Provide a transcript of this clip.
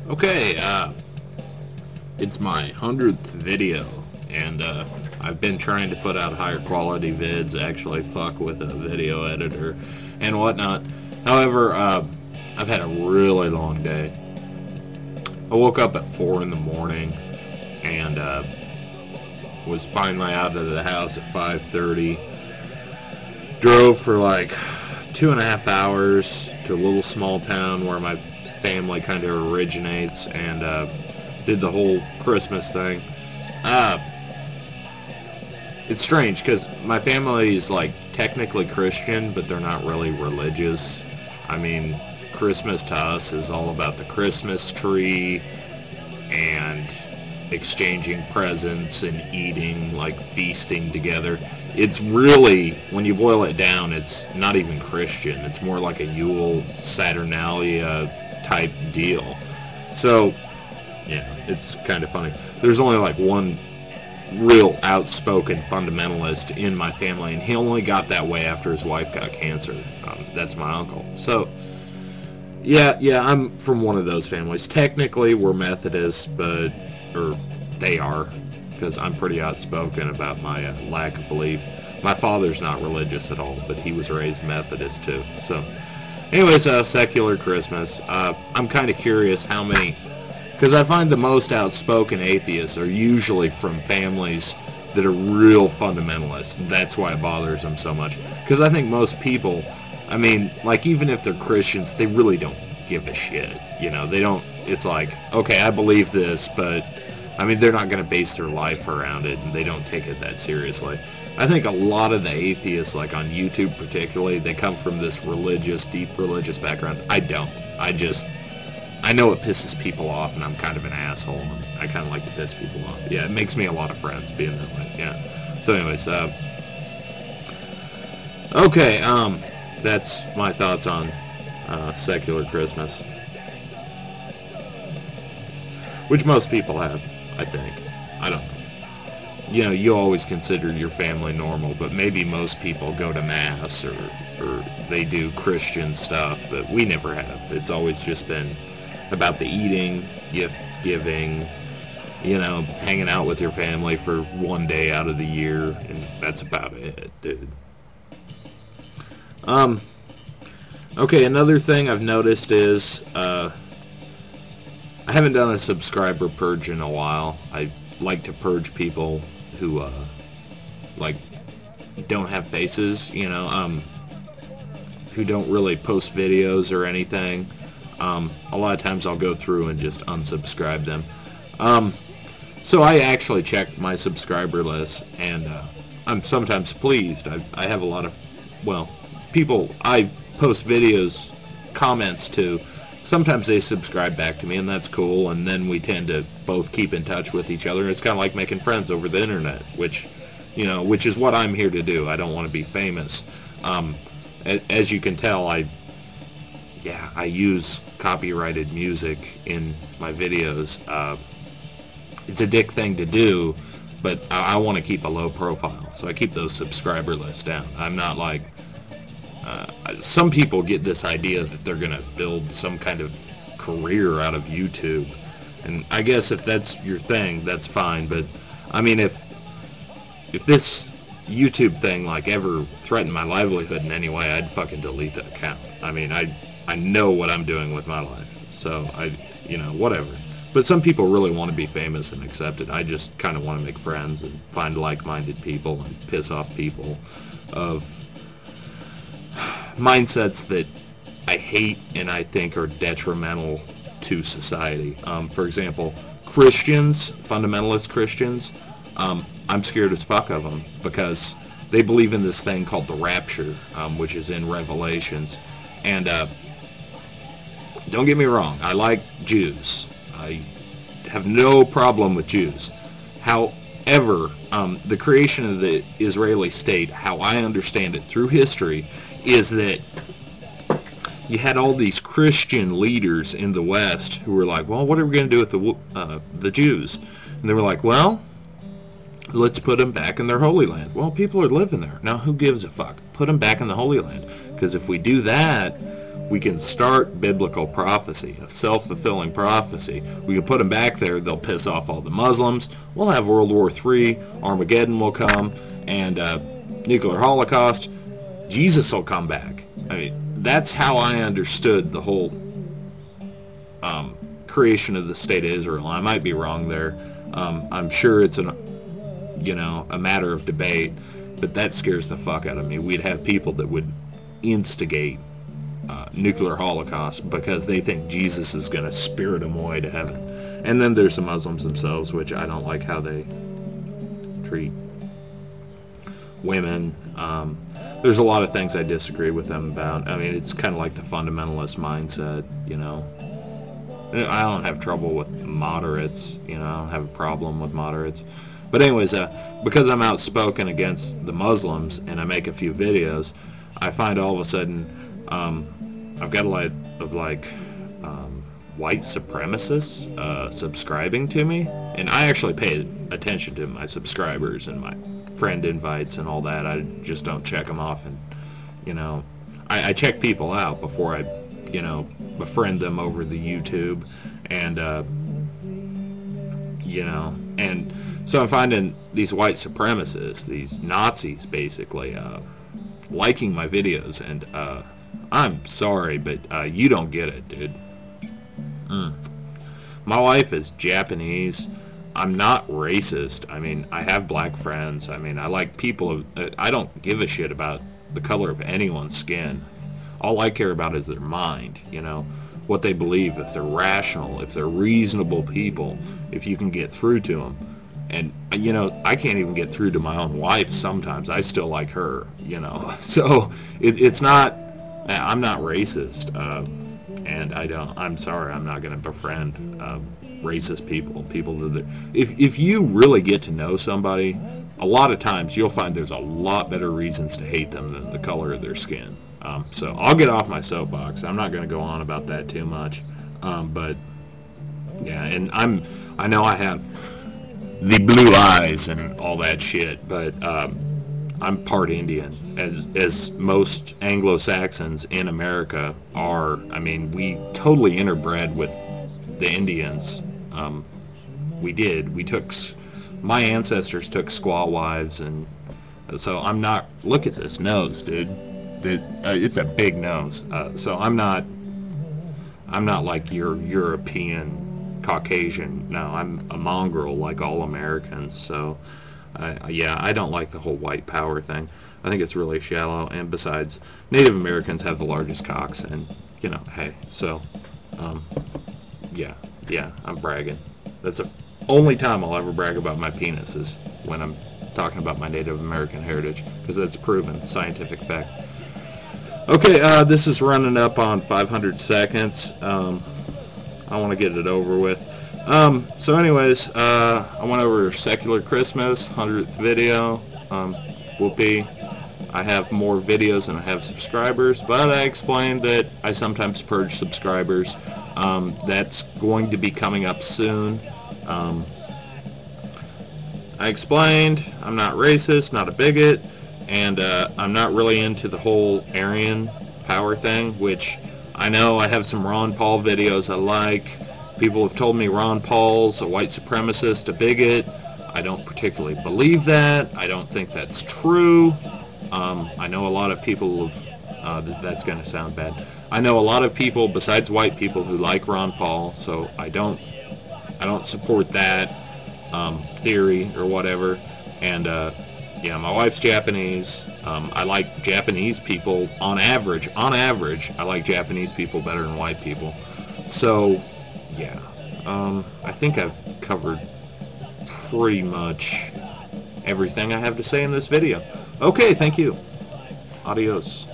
Okay, it's my 100th video, and I've been trying to put out higher quality vids, actually fuck with a video editor and whatnot. However, I've had a really long day. I woke up at 4 in the morning and was finally out of the house at 5:30. Drove for like 2.5 hours to a little small town where my family kind of originates, and did the whole Christmas thing. It's strange because my family is like technically Christian, but they're not really religious. I mean, Christmas to us is all about the Christmas tree and exchanging presents and eating, like feasting together. It's really, when you boil it down, it's not even Christian. It's more like a Yule Saturnalia type deal. So, yeah, it's kind of funny. There's only like one real outspoken fundamentalist in my family, and he only got that way after his wife got cancer. That's my uncle. So, yeah, I'm from one of those families. Technically, we're Methodists, but, or they are, because I'm pretty outspoken about my lack of belief. My father's not religious at all, but he was raised Methodist too. So, anyways, secular Christmas. I'm kind of curious how many, because I find the most outspoken atheists are usually from families that are real fundamentalists, and that's why it bothers them so much. Because I think most people, I mean, like, even if they're Christians, they really don't give a shit. You know, they don't, it's like, okay, I believe this, but, I mean, they're not going to base their life around it, and they don't take it that seriously. I think a lot of the atheists, like on YouTube particularly, they come from this religious, deep religious background. I don't. I know it pisses people off, and I'm kind of an asshole, and I kind of like to piss people off. Yeah, it makes me a lot of friends being that way. Yeah. So anyways, okay, that's my thoughts on secular Christmas, which most people have, I think. I don't know. You know, you always consider your family normal, but maybe most people go to mass or they do Christian stuff, but we never have. It's always just been about the eating, gift giving, you know, hanging out with your family for one day out of the year, and that's about it, dude. Okay, another thing I've noticed is, I haven't done a subscriber purge in a while. I like to purge people who, like, don't have faces, you know, who don't really post videos or anything. A lot of times I'll go through and just unsubscribe them. So I actually check my subscriber list, and I'm sometimes pleased. I have a lot of, well, people I post videos, comments to. Sometimes they subscribe back to me, and that's cool, and then we tend to both keep in touch with each other. It's kind of like making friends over the internet, which, you know, which is what I'm here to do. I don't want to be famous. As you can tell, I use copyrighted music in my videos. It's a dick thing to do, but I want to keep a low profile, so I keep those subscriber lists down. I'm not like, some people get this idea that they're going to build some kind of career out of YouTube, and I guess if that's your thing, that's fine, but I mean, if this YouTube thing like ever threatened my livelihood in any way, I'd fucking delete the account. I mean, I know what I'm doing with my life, so you know, whatever. But some people really want to be famous and accepted. I just kind of want to make friends and find like-minded people and piss off people of mindsets that I hate and I think are detrimental to society. For example, Christians, fundamentalist Christians, I'm scared as fuck of them because they believe in this thing called the rapture, which is in Revelations. And don't get me wrong, I like Jews. I have no problem with Jews. However, the creation of the Israeli state, how I understand it through history, is that you had all these Christian leaders in the West who were like, well, what are we going to do with the Jews? And they were like, well, let's put them back in their Holy Land. Well, people are living there. Now, who gives a fuck? Put them back in the Holy Land. Because if we do that, We can start biblical prophecy, a self-fulfilling prophecy. We can put them back there. They'll piss off all the Muslims. We'll have World War III. Armageddon will come, and nuclear holocaust. Jesus will come back. I mean, that's how I understood the whole creation of the state of Israel. I might be wrong there. I'm sure it's a matter of debate, but that scares the fuck out of me. We'd have people that would instigate nuclear holocaust because they think Jesus is going to spirit them away to heaven. And then there's the Muslims themselves, which I don't like how they treat women. There's a lot of things I disagree with them about. I mean, it's kind of like the fundamentalist mindset, I don't have trouble with moderates, I don't have a problem with moderates. But anyways, because I'm outspoken against the Muslims and I make a few videos, I find all of a sudden I've got a lot of white supremacists subscribing to me, and I actually pay attention to my subscribers and my friend invites and all that. I just don't check them off, and I check people out before I befriend them over the YouTube, and and so I'm finding these white supremacists, these Nazis basically, liking my videos, and I'm sorry, but you don't get it, dude. My wife is Japanese. I'm not racist. I mean, I have black friends. I mean, I like people. I don't give a shit about the color of anyone's skin. All I care about is their mind, what they believe, if they're rational, if they're reasonable people, if you can get through to them. And, I can't even get through to my own wife sometimes. I still like her, So, it's not, I'm not racist. And I'm sorry, I'm not going to befriend racist people that, if you really get to know somebody, a lot of times you'll find there's a lot better reasons to hate them than the color of their skin. So I'll get off my soapbox. I'm not going to go on about that too much. But yeah, and I know I have the blue eyes and all that shit, but I'm part Indian, as most Anglo-Saxons in America are. I mean, we totally interbred with the Indians. My ancestors took squaw wives, and so I'm not. Look at this nose, dude. It's a big nose. So I'm not like your European Caucasian. No, I'm a mongrel like all Americans. So yeah, I don't like the whole white power thing. I think it's really shallow, and besides, Native Americans have the largest cocks, and hey, so yeah, I'm bragging. That's the only time I'll ever brag about my penis, is when I'm talking about my Native American heritage, because that's proven scientific fact. Okay, this is running up on 500 seconds. I want to get it over with. So anyways, I went over Secular Christmas, 100th video. Whoopee. I have more videos than I have subscribers, but I explained that I sometimes purge subscribers. That's going to be coming up soon. I explained I'm not racist, not a bigot, and I'm not really into the whole Aryan power thing, which I know I have some Ron Paul videos I like. People have told me Ron Paul's a white supremacist, a bigot. I don't particularly believe that. I don't think that's true. I know a lot of people have, that's going to sound bad. I know a lot of people besides white people who like Ron Paul, so I don't support that theory or whatever. And yeah, my wife's Japanese. I like Japanese people on average. I like Japanese people better than white people. So yeah, I think I've covered pretty much everything I have to say in this video. Okay, thank you. Adios.